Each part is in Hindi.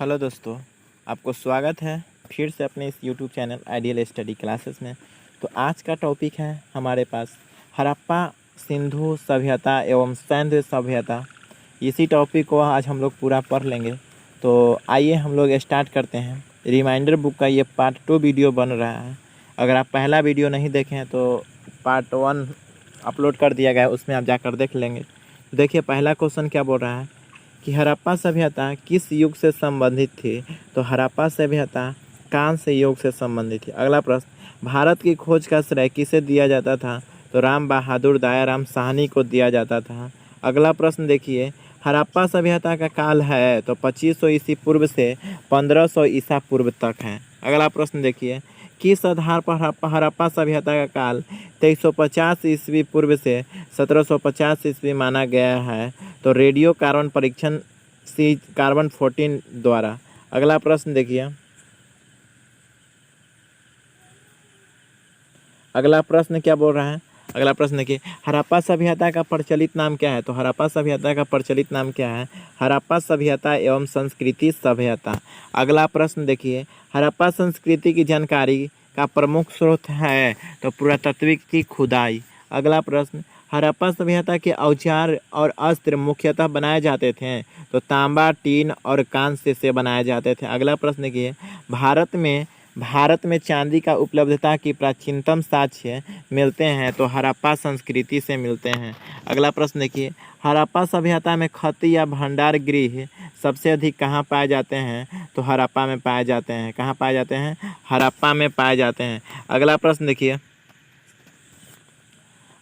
हेलो दोस्तों, आपको स्वागत है फिर से अपने इस YouTube channel ideal study classes में। तो आज का टॉपिक है हमारे पास हड़प्पा सिंधु सभ्यता एवं सैन्य सभ्यता। इसी टॉपिक को आज हम लोग पूरा पढ़ लेंगे। तो आइए हम लोग स्टार्ट करते हैं। रिमाइंडर बुक का ये पार्ट 2 वीडियो बन रहा है। अगर आप पहला वीडियो नहीं देखे हैं तो पार्ट 1 अपलोड कर दिया गया है, उसमें आप जाकर देख लेंगे। देखिए पहला क्वेश्चन क्या बोल रहा है कि हड़प्पा सभ्यता किस युग से संबंधित थी। तो हड़प्पा सभ्यता कांस्य युग से संबंधित थी। अगला प्रश्न, भारत की खोज का श्रेय किसे दिया जाता था। तो राम बहादुर दयाराम साहनी को दिया जाता था। अगला प्रश्न देखिए, हड़प्पा सभ्यता का काल है तो 2500 ईसा पूर्व से 1500 ईसा पूर्व तक है। अगला प्रश्न देखिए, किस आधार पर हड़प्पा सभ्यता का काल 2350 ईस्वी पूर्व से 1750 ईस्वी माना गया है। तो रेडियो कार्बन परीक्षण सी कार्बन 14 द्वारा। अगला प्रश्न देखिए, अगला प्रश्न क्या बोल रहा है। अगला प्रश्न देखिए, हड़प्पा सभ्यता का प्रचलित नाम क्या है। तो हड़प्पा सभ्यता का प्रचलित नाम क्या है। हड़प्पा सभ्यता एवं संस्कृति सभ्यता। अगला प्रश्न देखिए, हड़प्पा संस्कृति की जानकारी का प्रमुख स्रोत है। तो पुरातात्विक की खुदाई। अगला प्रश्न, हड़प्पा सभ्यता के औजार और अस्त्र मुख्यतः बनाए जाते थे। तो तांबा, टीन और कांस्य से बनाए जाते थे। अगला प्रश्न देखिए, भारत में चांदी का उपलब्धता की प्राचीनतम साक्ष्य मिलते हैं। तो हड़प्पा संस्कृति से मिलते हैं। अगला प्रश्न देखिए, हड़प्पा सभ्यता में खत या भंडार गृह सबसे अधिक कहाँ पाए जाते हैं। तो हड़प्पा में पाए जाते हैं। कहाँ पाए जाते हैं। हड़प्पा में पाए जाते हैं। अगला प्रश्न देखिए,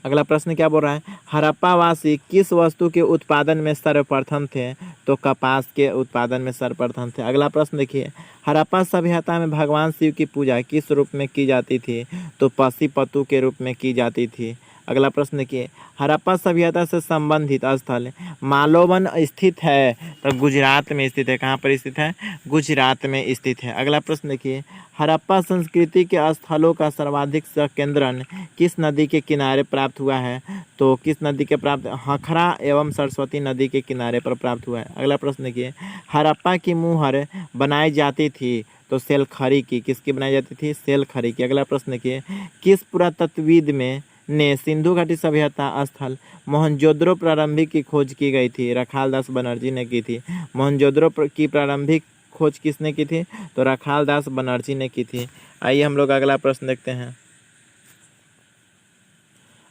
अगला प्रश्न क्या बोल रहा है, हड़प्पावासी किस वस्तु के उत्पादन में सर्वप्रथम थे। तो कपास के उत्पादन में सर्वप्रथम थे। अगला प्रश्न देखिए, हड़प्पा सभ्यता में भगवान शिव की पूजा किस रूप में की जाती थी। तो पशुपतु के रूप में की जाती थी। अगला प्रश्न देखिए, हड़प्पा सभ्यता से संबंधित स्थल मालोवन स्थित है। तो गुजरात में स्थित है। कहाँ पर स्थित है। गुजरात में स्थित है। अगला प्रश्न देखिए, हड़प्पा संस्कृति के स्थलों का सर्वाधिक संकेंद्रण किस नदी के किनारे प्राप्त हुआ है। तो किस नदी के प्राप्त, हखरा एवं सरस्वती नदी के किनारे पर प्राप्त हुआ है। अगला प्रश्न देखिए, हड़प्पा की मुहर बनाई जाती थी। तो सेलखरी की। किसकी बनाई जाती थी। सेलखरी की। अगला प्रश्न देखिए, किस पुरातत्वविद में ने सिंधु घाटी सभ्यता स्थल मोहनजोदड़ो प्रारंभिक की खोज की गई थी। रखालदास बनर्जी ने की थी। मोहनजोदड़ो की प्रारंभिक खोज किसने की थी। तो रखालदास बनर्जी ने की थी। आइए हम लोग अगला प्रश्न देखते हैं।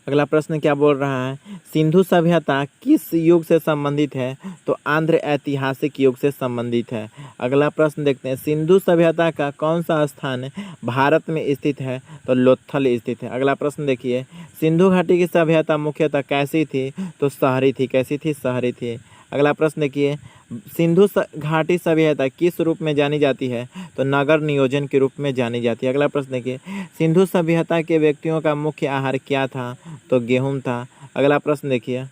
अगला प्रश्न क्या बोल रहा है, सिंधु सभ्यता किस युग से संबंधित है। तो आंध्र ऐतिहासिक युग से संबंधित है। अगला प्रश्न देखते हैं, सिंधु सभ्यता का कौन सा स्थान भारत में स्थित है। तो लोथल स्थित है। अगला प्रश्न देखिए, सिंधु घाटी की सभ्यता मुख्यतः कैसी थी। तो शहरी थी। कैसी थी। शहरी थी। अगला प्रश्न देखिए, सिंधु घाटी सभ्यता किस रूप में जानी जाती है। तो नगर नियोजन के रूप में जानी जाती है। अगला प्रश्न देखिए, सिंधु सभ्यता के व्यक्तियों का मुख्य आहार क्या था। तो गेहूं था। अगला प्रश्न देखिए,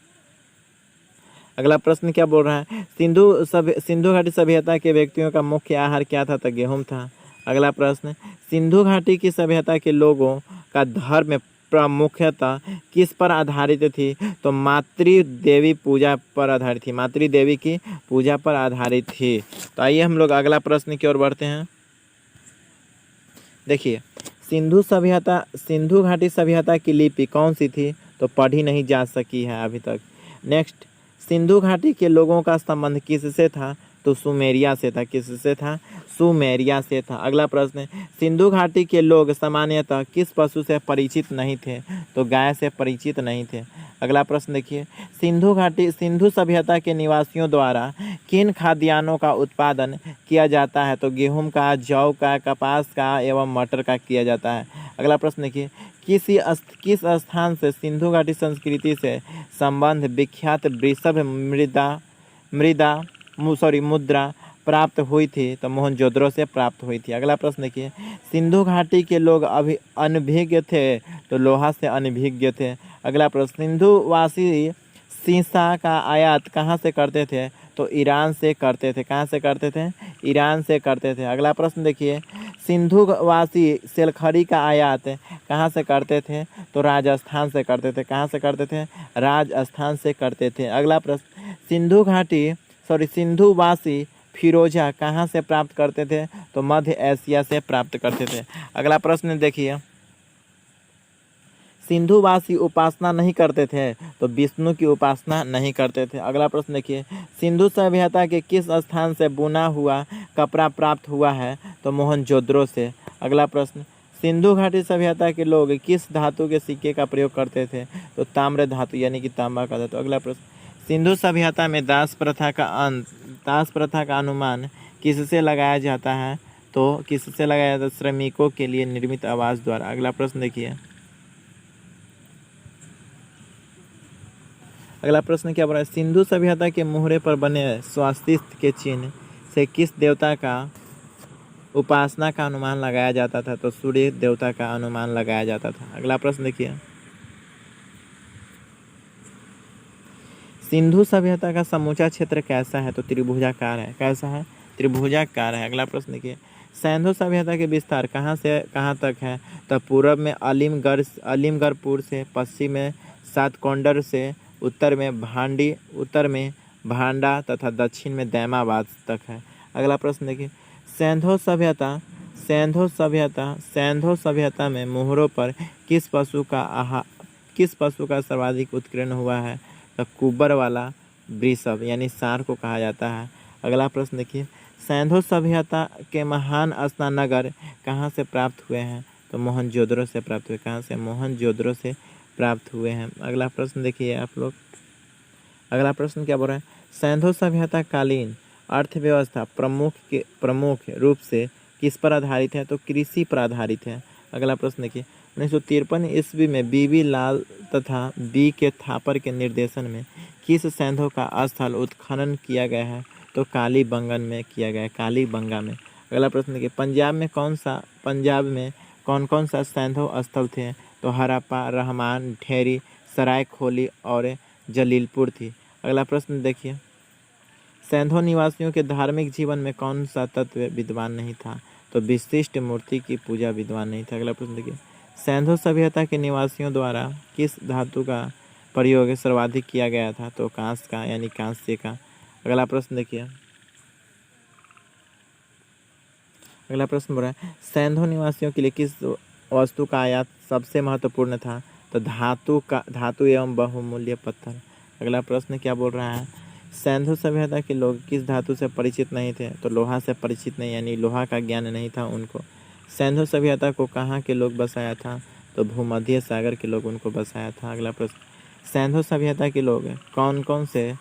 अगला प्रश्न क्या बोल रहा है, सिंधु घाटी सभ्यता के व्यक्तियों का मुख्य आहार क्या था। तो गेहूं था। अगला प्रश्न, सिंधु घाटी की सभ्यता के लोगों का धर्म मुख्यतः किस पर आधारित थी। तो मातृ देवी पूजा पर आधारित थी। मातृ देवी की पूजा पर आधारित थी। तो आइए हम लोग अगला प्रश्न की ओर बढ़ते हैं। देखिए, सिंधु घाटी सभ्यता की लिपि कौन सी थी। तो पढ़ी नहीं जा सकी है अभी तक। नेक्स्ट, सिंधु घाटी के लोगों का संबंध किससे था। तो सुमेरिया से था। किससे था। सुमेरिया से था। अगला प्रश्न, सिंधु घाटी के लोग सामान्यतः किस पशु से परिचित नहीं थे। तो गाय से परिचित नहीं थे। अगला प्रश्न देखिए, सिंधु सभ्यता के निवासियों द्वारा किन खाद्यान्नों का उत्पादन किया जाता है। तो गेहूं का, जौ का, कपास का एवं मटर का किया जाता है। अगला प्रश्न देखिए, किस स्थान से सिंधु घाटी संस्कृति से संबंध विख्यात वृषभ मुद्रा प्राप्त हुई थी। तो मोहनजोदड़ो से प्राप्त हुई थी। अगला प्रश्न देखिए, सिंधु घाटी के लोग अभी अनभिज्ञ थे। तो लोहा से अनभिज्ञ थे। अगला प्रश्न, सिंधुवासी सीसा का आयात कहाँ से करते थे। तो ईरान से करते थे। कहाँ से करते थे। ईरान से करते थे। अगला प्रश्न देखिए, सिंधुवासी सेलखरी का आयात कहाँ से करते थे। तो राजस्थान से करते थे। कहाँ से करते थे। राजस्थान से करते थे। अगला प्रश्न, सिंधुवासी फिरोजा कहाँ से प्राप्त करते थे? तो मध्य एशिया से प्राप्त करते थे। अगला प्रश्न देखिए, सिंधुवासी उपासना नहीं करते थे? तो विष्णु की उपासना नहीं करते थे। अगला प्रश्न देखिए, सिंधु सभ्यता के किस स्थान से बुना हुआ कपड़ा प्राप्त हुआ है? तो मोहनजोदड़ो से। अगला प्रश्न, सिंधु घाटी सभ्यता के लोग किस धातु के सिक्के का प्रयोग करते थे? तो ताम्र धातु यानी कि तांबा का धातु। अगला प्रश्न, सिंधु सभ्यता में दास प्रथा का अनुमान किससे लगाया जाता है? तो किससे लगाया जाता है? श्रमिकों के लिए निर्मित आवास द्वारा। अगला प्रश्न देखिए, अगला प्रश्न क्या बोल रहा है, सिंधु सभ्यता के मुहरे पर बने स्वास्तिक के चिन्ह से किस देवता का उपासना का अनुमान लगाया जाता था? तो सूर्य देवता का अनुमान लगाया जाता था। अगला प्रश्न देखिए, सिंधु सभ्यता का समूचा क्षेत्र कैसा है? तो त्रिभुजाकार है। कैसा है? त्रिभुजाकार है। अगला प्रश्न देखिए, सिंधु सभ्यता के विस्तार कहाँ से कहाँ तक है? तो पूर्व में अलीमगढ़पुर से, पश्चिम में सातकोंडर से, उत्तर में भांडा तथा दक्षिण में दैमाबाद तक है। अगला प्रश्न देखिए, सैंधो सभ्यता में मोहरों पर किस पशु का सर्वाधिक उत्कीर्ण हुआ है? तो कुब्बर वाला वृषभ यानी सांड को कहा जाता है। अगला प्रश्न देखिए, सैंधो सभ्यता के महान स्नानगर कहाँ से प्राप्त हुए हैं? तो मोहनजोदड़ो से प्राप्त हुए। कहाँ से? मोहनजोदड़ो से प्राप्त हुए हैं। अगला प्रश्न देखिए आप लोग, अगला प्रश्न क्या बोल रहा है, सैंधो सभ्यता कालीन अर्थव्यवस्था प्रमुख रूप से किस पर आधारित है? तो कृषि पर आधारित है। अगला प्रश्न देखिए, 1953 ईस्वी में बीबी लाल तथा बी के थापर के निर्देशन में किस सैंधो का स्थल उत्खनन किया गया है? तो कालीबंगन में किया गया है, कालीबंगा में। अगला प्रश्न देखिए, पंजाब में कौन कौन सा सैंधो स्थल थे? तो हड़प्पा, रहमान, ढेरी, सरायखोली और जलीलपुर थी। अगला प्रश्न देखिए, सैंधो निवासियों के धार्मिक जीवन में कौन सा तत्व विद्वान नहीं था? तो विशिष्ट मूर्ति की पूजा विद्वान नहीं था। अगला प्रश्न देखिए, सैंधो सभ्यता के निवासियों द्वारा किस धातु का प्रयोग सर्वाधिक किया गया था? तो कांस्य का यानी कांस्य का। अगला प्रश्न देखिए, अगला प्रश्न बोल रहा है, सैंधो निवासियों के लिए किस वस्तु का आयात सबसे महत्वपूर्ण था? तो धातु एवं बहुमूल्य पत्थर। अगला प्रश्न क्या बोल रहा है, सैंधो सभ्यता के लोग किस धातु से परिचित नहीं थे? तो लोहा से परिचित नहीं, यानी लोहा का ज्ञान नहीं था उनको। सैंधो सभ्यता को कहाँ के लोग बसाया था? तो भूमध्य सागर के लोग उनको बसाया था। अगला प्रश्न, सैंधो सभ्यता के लोग कौन कौन से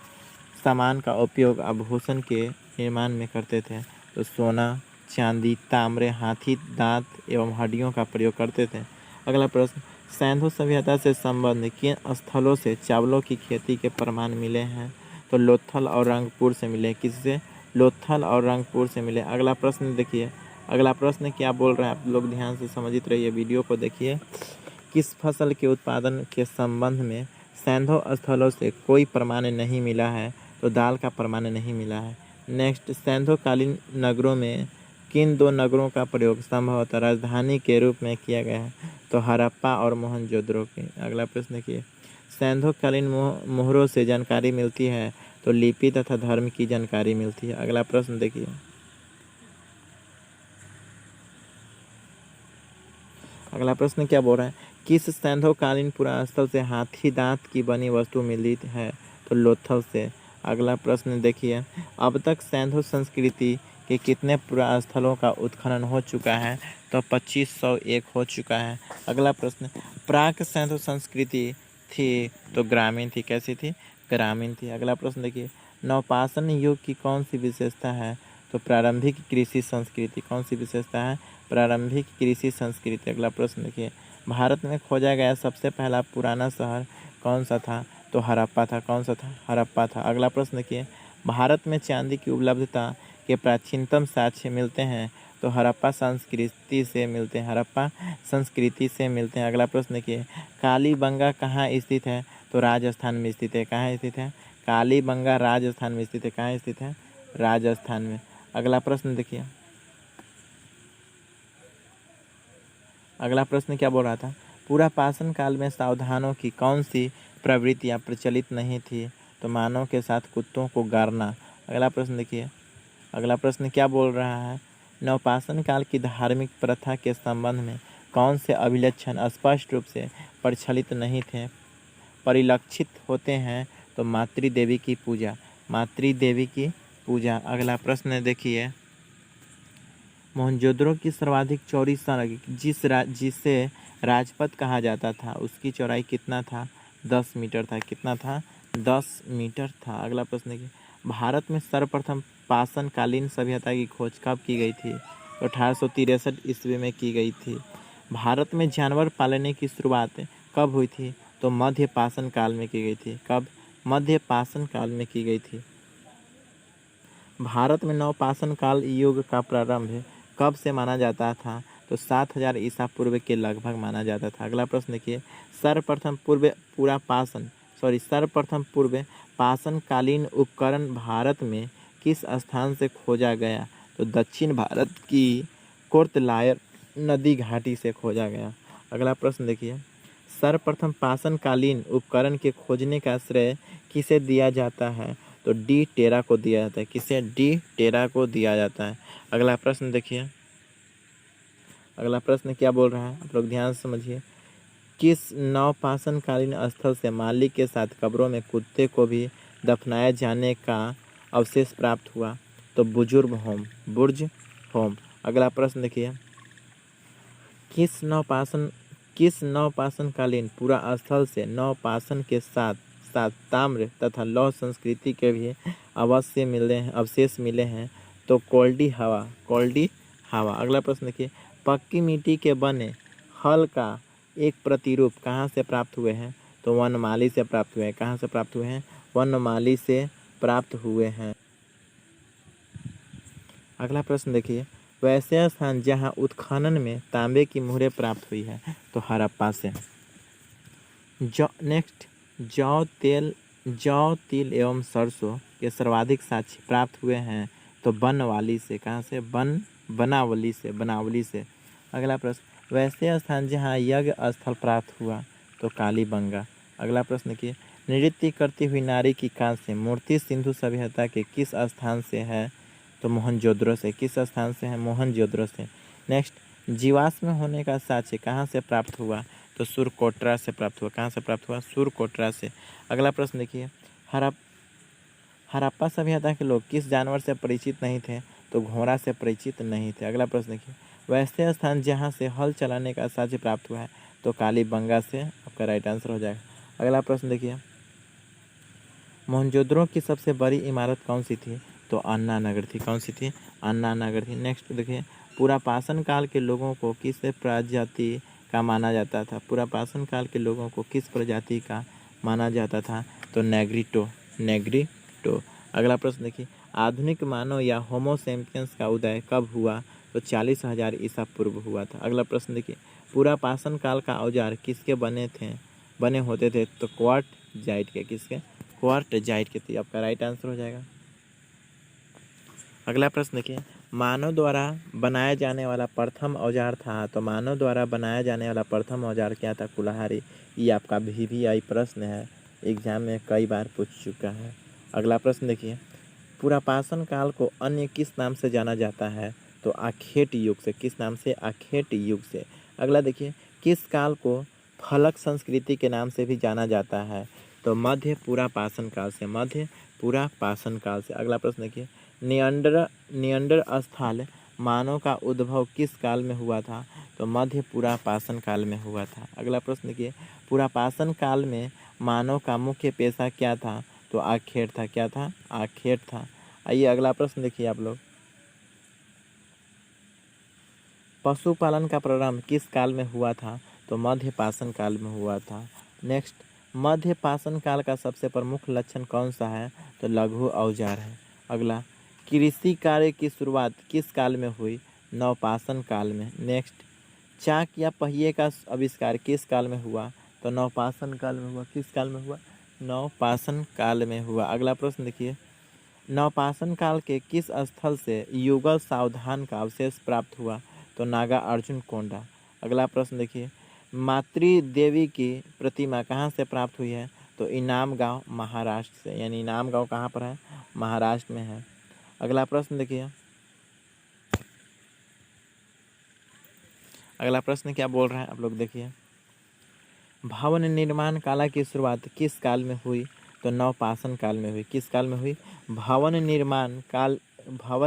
सामान का उपयोग आभूषण के निर्माण में करते थे? तो सोना, चांदी, ताम्र, हाथी दांत एवं हड्डियों का प्रयोग करते थे। अगला प्रश्न, सैंधो सभ्यता से संबंध किन स्थलों से चावलों की खेती के प्रमाण मिले हैं? तो लोथल और रंगपुर से मिले। किससे? लोथल और रंगपुर से मिले। अगला प्रश्न देखिए, अगला प्रश्न क्या बोल रहे हैं, आप लोग ध्यान से समझते रहिए, वीडियो को देखिए। किस फसल के उत्पादन के संबंध में सैंधो स्थलों से कोई प्रमाण नहीं मिला है? तो दाल का प्रमाण नहीं मिला है। नेक्स्ट, सैंधोकालीन नगरों में किन दो नगरों का प्रयोग संभवतः राजधानी के रूप में किया गया है? तो हड़प्पा और मोहनजोदड़ो के। अगला प्रश्न देखिए, सैंधोकालीन मोहरों से जानकारी मिलती है तो लिपि तथा धर्म की जानकारी मिलती है। अगला प्रश्न देखिए, अगला प्रश्न क्या बोल रहा है, किस सैंधोकालीन पुरास्थल से हाथी दांत की बनी वस्तु मिली है? तो लोथल से। अगला प्रश्न देखिए, अब तक सैंधो संस्कृति के कितने पुरास्थलों का उत्खनन हो चुका है? तो 2501 हो चुका है। अगला प्रश्न, प्राक सैंधो संस्कृति थी तो ग्रामीण थी। कैसी थी? ग्रामीण थी। अगला प्रश्न देखिए, नवपाषाण युग की कौन सी विशेषता है? तो प्रारंभिक कृषि संस्कृति। कौन सी विशेषता है? प्रारंभिक कृषि संस्कृति। अगला प्रश्न देखिए, भारत में खोजा गया सबसे पहला पुराना शहर कौन सा था? तो हड़प्पा था। कौन सा था? हड़प्पा था। अगला प्रश्न देखिए, भारत में चांदी की उपलब्धता के प्राचीनतम साक्ष्य मिलते हैं तो हड़प्पा संस्कृति से मिलते हैं। हड़प्पा संस्कृति से मिलते हैं। अगला प्रश्न देखिए, कालीबंगा कहाँ स्थित है? तो राजस्थान में स्थित है। कहाँ स्थित है? कालीबंगा राजस्थान में स्थित है। कहाँ स्थित है? राजस्थान में। अगला प्रश्न देखिए, अगला प्रश्न क्या बोल रहा था, पूरा पाषाण काल में सावधानों की कौन सी प्रवृत्तियाँ प्रचलित नहीं थी? तो मानव के साथ कुत्तों को गाड़ना। अगला प्रश्न देखिए, अगला प्रश्न क्या बोल रहा है, नवपाषाण काल की धार्मिक प्रथा के संबंध में कौन से अभिलक्षण स्पष्ट रूप से प्रचलित नहीं थे, परिलक्षित होते हैं? तो मातृदेवी की पूजा, मातृदेवी की पूजा। अगला प्रश्न देखिए, मोहनजोदड़ो की सर्वाधिक चौड़ी सड़क जिसे राजपथ कहा जाता था, उसकी चौड़ाई कितना था? 10 मीटर था। कितना था? 10 मीटर था। अगला प्रश्न देखिए, भारत में सर्वप्रथम पाषाणकालीन सभ्यता की खोज कब की गई थी? 1863 ईस्वी में की गई थी। भारत में जानवर पालने की शुरुआत कब हुई थी? तो मध्य पाषाण काल में की गई थी। कब? मध्य पाषाण काल में की गई थी। भारत में नवपाषाण काल युग का प्रारंभ कब से माना जाता था? तो 7000 ईसा पूर्व के लगभग माना जाता था। अगला प्रश्न देखिए, सर्वप्रथम पूर्व पाषाणकालीन उपकरण भारत में किस स्थान से खोजा गया? तो दक्षिण भारत की कोर्तलायर नदी घाटी से खोजा गया। अगला प्रश्न देखिए, सर्वप्रथम पाषाणकालीन उपकरण के खोजने का श्रेय किसे दिया जाता है? तो डी टेरा को दिया जाता है। किसे? डी टेरा को दिया जाता है। अगला प्रश्न देखिए, अगला प्रश्न क्या बोल रहा है, आप लोग ध्यान से समझिए। किस नवपाषाणकालीन स्थल से माली के साथ कब्रों में कुत्ते को भी दफनाए जाने का अवशेष प्राप्त हुआ? तो बुर्ज होम। अगला प्रश्न देखिए, किस नवपाषाणकालीन पूरा स्थल से नवपाषाण के साथ साथ ताम्र तथा लौह संस्कृति के भी अवशेष मिले हैं? तो कोल्डी हवा। अगला प्रश्न देखिए, पक्की मिट्टी के बने हल का एक प्रतिरूप कहाँ से प्राप्त हुए हैं? तो वनमाली से प्राप्त हुए हैं। कहाँ से प्राप्त हुए हैं? वनमाली से प्राप्त हुए हैं। अगला प्रश्न देखिए, वैसे स्थान जहाँ उत्खनन में तांबे की मुहरें प्राप्त हुई है? तो हड़प्पा से। जौ तिल एवं सरसों के सर्वाधिक साक्ष्य प्राप्त हुए हैं? तो बनवाली से। कहाँ से? बनावली से। अगला प्रश्न, वैसे स्थान जहाँ यज्ञ स्थल प्राप्त हुआ? तो कालीबंगा। अगला प्रश्न देखिए, नृत्य करती हुई नारी की कांस्य मूर्ति सिंधु सभ्यता के किस स्थान से है? तो मोहनजोदड़ो से। किस स्थान से है? मोहनजोदड़ो से। नेक्स्ट, जीवाश्म होने का साक्ष्य कहाँ से प्राप्त हुआ? तो सुरकोटरा से प्राप्त हुआ। कहाँ से प्राप्त हुआ? सुरकोटरा से। अगला प्रश्न देखिए, हड़प्पा सभ्यता के लोग किस जानवर से परिचित नहीं थे? तो घोड़ा से परिचित नहीं थे। अगला प्रश्न देखिए, वैसे स्थान जहाँ से हल चलाने का साक्ष्य प्राप्त हुआ है? तो कालीबंगा से आपका राइट आंसर हो जाएगा। अगला प्रश्न देखिए, मोहनजोदड़ो की सबसे बड़ी इमारत कौन सी थी? तो अन्ना नगर थी। कौन सी थी? अन्ना नगर थी। नेक्स्ट देखिए, पूरा पाषाण काल के लोगों को किस प्रजाति का माना जाता था? पूरा पाषाण काल के लोगों को किस प्रजाति का माना जाता था? तो नेग्रिटो। अगला प्रश्न देखिए, आधुनिक मानव या होमो सैपियंस का उदय कब हुआ? तो 40,000 ईसा पूर्व हुआ था। अगला प्रश्न देखिए, पूरा पाषाण काल का औजार किसके बने होते थे? तो क्वार्टजाइट के। किसके? क्वार्टजाइट के थी। आपका राइट आंसर हो जाएगा। अगला प्रश्न देखिए, मानव द्वारा बनाया जाने वाला प्रथम औजार था? तो मानव द्वारा बनाया जाने वाला प्रथम औजार क्या था? कुल्हाड़ी। ये आपका VVI प्रश्न है, एग्जाम में कई बार पूछ चुका है। अगला प्रश्न देखिए, पूरा पाषाण काल को अन्य किस नाम से जाना जाता है? तो आखेट युग से। किस नाम से? आखेट युग से। अगला देखिए, किस काल को फलक संस्कृति के नाम से भी जाना जाता है? तो मध्य पूरा पाषाण काल से। मध्य पूरा पाषाण काल से। अगला प्रश्न देखिए, नियंडर स्थल मानव का उद्भव किस काल में हुआ था? तो मध्य पूरा पाषाण काल में हुआ था। अगला प्रश्न देखिए, पूरा पाषाण काल में मानव का मुख्य पेशा क्या था? तो आखेट था। क्या था? आखेट था। आइए अगला प्रश्न देखिए आप लोग, पशुपालन का प्रारंभ किस काल में हुआ था? तो मध्य पाषाण काल में हुआ था। नेक्स्ट, मध्य पाषाण काल का सबसे प्रमुख लक्षण कौन सा है? तो लघु औजार है। अगला, कृषि कार्य की शुरुआत किस काल में हुई? नवपाषाण काल में। नेक्स्ट, चाक या पहिए का आविष्कार किस काल में हुआ? तो नवपाषाण काल में हुआ। किस काल में हुआ? नवपाषाण काल में हुआ। अगला प्रश्न देखिए, नवपाषाण काल के किस स्थल से युगल सावधान का अवशेष प्राप्त हुआ? तो नागा अर्जुन कोंडा। अगला प्रश्न देखिए, मातृ देवी की प्रतिमा कहाँ से प्राप्त हुई है? तो इनाम गांव महाराष्ट्र से। यानी इनाम गांव कहाँ पर है? महाराष्ट्र में है। अगला प्रश्न देखिए, अगला प्रश्न क्या बोल रहा है आप लोग देखिए। भवन निर्माण कला की शुरुआत किस काल में हुई? तो नवपाषाण काल में हुई। किस काल में हुई? भवन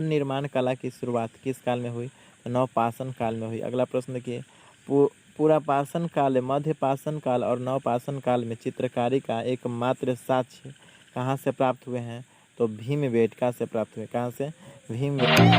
निर्माण कला की शुरुआत किस काल में हुई? तो नवपाषाण काल में हुई। अगला प्रश्न देखिए, पुरापाषाण काल, मध्यपाषाण काल और नवपाषाण काल में चित्रकारी का एकमात्र साक्ष्य कहाँ से प्राप्त हुए हैं? तो भीमबेटका से प्राप्त हुए। कहाँ से? भीमबेटका।